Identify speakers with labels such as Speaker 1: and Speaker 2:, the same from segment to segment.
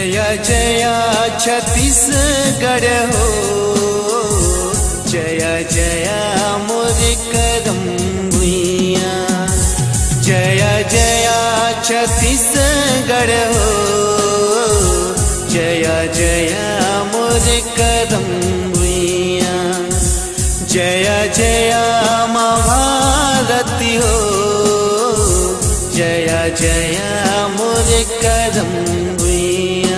Speaker 1: जया जया छत्तीसगढ़ हो, जया जया मोर करम भुइया। जया जया छत्तीसगढ़ हो, जया जया मोर करम भुइया। जया जया माँ भारती हो, जया जया मोर करम भुइया।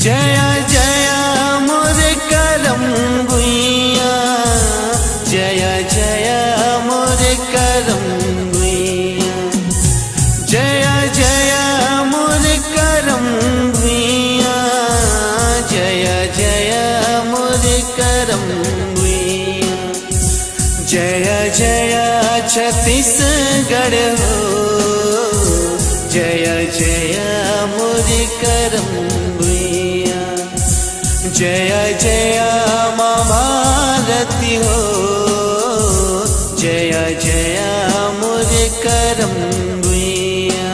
Speaker 1: जया जया मोर करम भुइया, जया जया मोर करम भुइया। जया जया मोर करम भुइया, जया जया मोर करम भुइया। जया जया छत्तीसगढ़ हो, जया जया मोर करम भुइया। जया जया माँ भारती हो, जया जया मोर करम भुइया।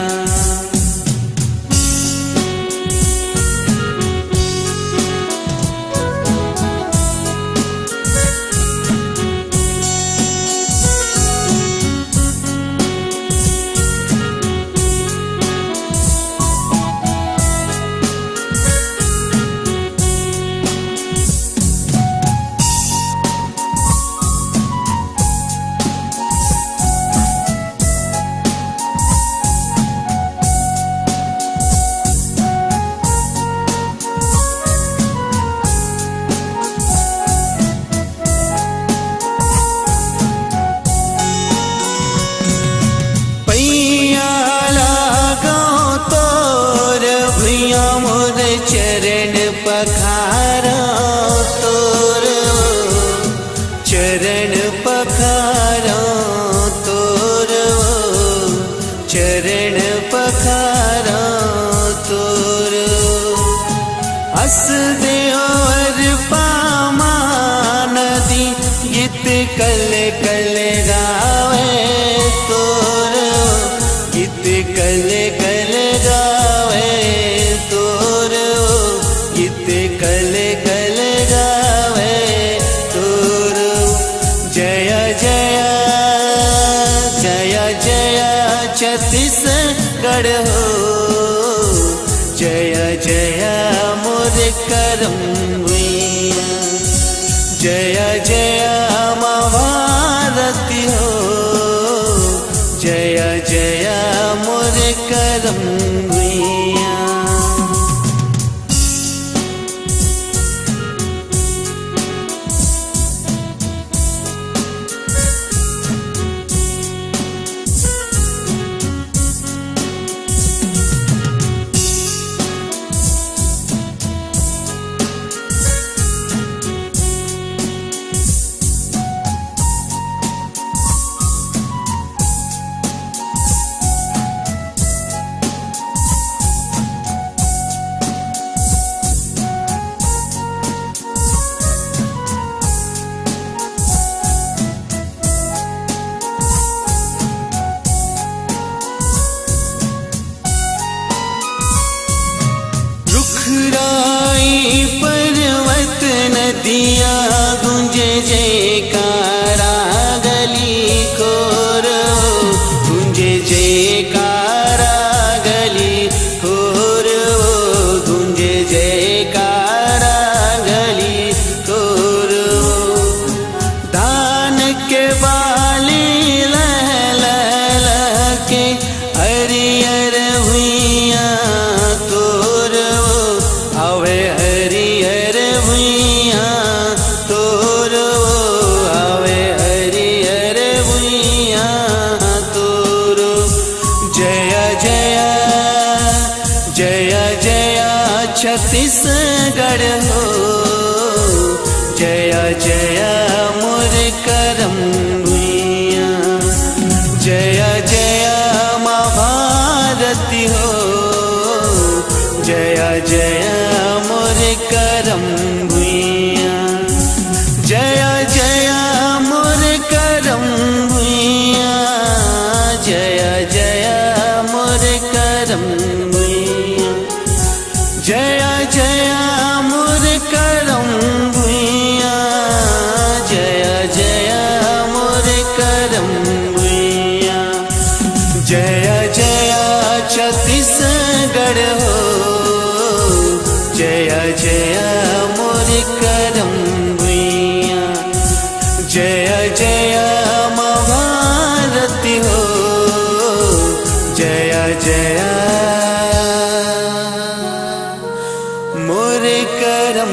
Speaker 1: चरण पखारा तोर, चरण पखारा तोर, चरण पखारा तोर। हस देवर पामा नदी, गीत कल कल गावे तोर, गीत कल कल गावे तोर, गीत कल कल गावे तोर। जया जया जया जया छत्तीसगढ़ हो, जया जया मोर करम भुइया। जया जया माँ भारती हो, जया जया मोर करम भुइया। पर्वत नदिया गुंजे जयकारा गली खोर, गुंजे जयकारा गली खोर, गुंजे जयकारा गली खोर। धान के बाली लह लह के हरियर भुइया तोर, आवे हरियर भुइया तोर, आवे हरियर भुइया तोर। जया जया जया जया छत्तीसगढ़ हो, जया जया मोर करम भुइया। जया जया माँ भारती हो, जया जया मोर करम भुइया। जया जया मोर करम भुइया, जया जया मोर करम भुइया। जया जया जया मोरे करम